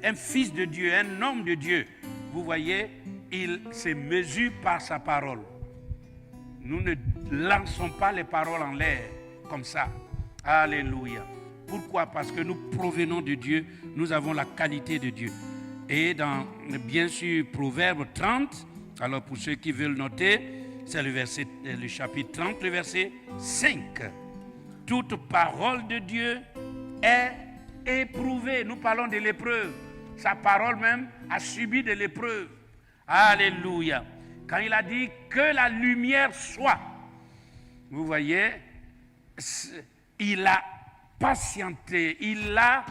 un fils de Dieu, un homme de Dieu, vous voyez, il se mesure par sa parole. Nous ne lançons pas les paroles en l'air comme ça. Alléluia. Pourquoi? Parce que nous provenons de Dieu, nous avons la qualité de Dieu. Et dans, bien sûr, Proverbe 30, alors pour ceux qui veulent noter, c'est le chapitre 30, le verset 5. Toute parole de Dieu est éprouvée. Nous parlons de l'épreuve. Sa parole même a subi de l'épreuve. Alléluia. Quand il a dit que la lumière soit, vous voyez, il a patienté, il a,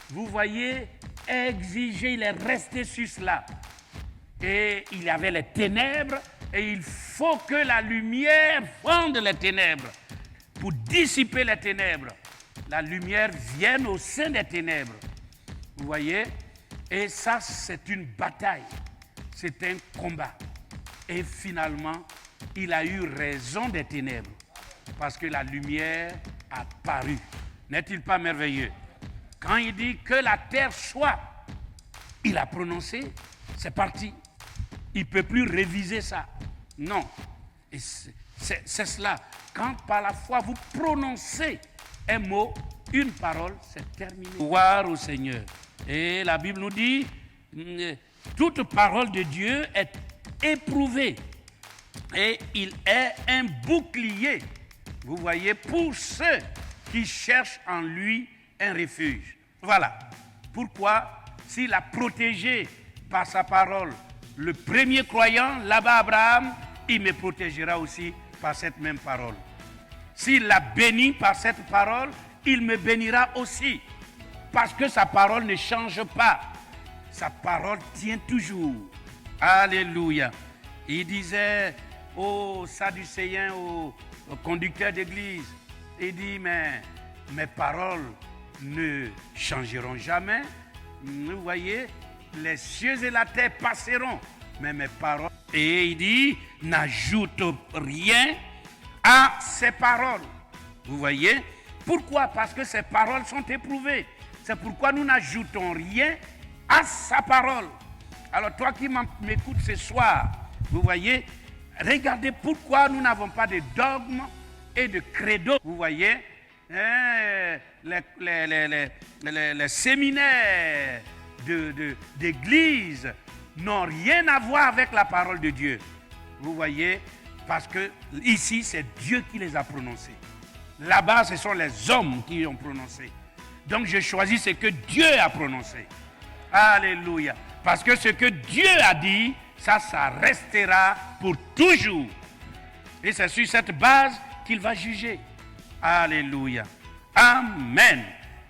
vous voyez, exigé, il est resté sur cela. Et il y avait les ténèbres, et il faut que la lumière fonde les ténèbres. Pour dissiper les ténèbres, la lumière vienne au sein des ténèbres. Vous voyez? Et ça, c'est une bataille, c'est un combat. Et finalement, il a eu raison des ténèbres, parce que la lumière a paru. N'est-il pas merveilleux? Quand il dit que la terre soit, il a prononcé, c'est parti. Il ne peut plus réviser ça. Non. Et c'est cela. Quand par la foi vous prononcez un mot, une parole, c'est terminé. Gloire au Seigneur. Et la Bible nous dit, toute parole de Dieu est éprouvée. Et il est un bouclier, vous voyez, pour ceux qui cherchent en lui un refuge. Voilà. Pourquoi, s'il a protégé par sa parole le premier croyant, là-bas Abraham, il me protégera aussi par cette même parole. S'il l'a béni par cette parole, il me bénira aussi. Parce que sa parole ne change pas. Sa parole tient toujours. Alléluia. Il disait aux Sadducéens, aux conducteurs d'église, il dit, mais mes paroles ne changeront jamais. Vous voyez, les cieux et la terre passeront, mais mes paroles... Et il dit, n'ajoute rien à ces paroles. Vous voyez? Pourquoi? Parce que ces paroles sont éprouvées. C'est pourquoi nous n'ajoutons rien à sa parole. Alors toi qui m'écoutes ce soir, vous voyez, regardez pourquoi nous n'avons pas de dogmes et de credo. Vous voyez, les séminaires d'église n'ont rien à voir avec la parole de Dieu. Vous voyez, parce que ici, c'est Dieu qui les a prononcés. Là-bas, ce sont les hommes qui ont prononcé. Donc, je choisis ce que Dieu a prononcé. Alléluia. Parce que ce que Dieu a dit, ça restera pour toujours. Et c'est sur cette base qu'il va juger. Alléluia. Amen.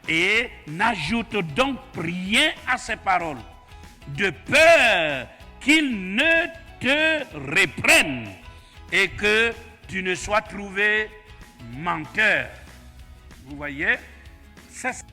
Et n'ajoute donc rien à ces paroles, de peur qu'il ne te reprenne et que tu ne sois trouvé menteur. Vous voyez, c'est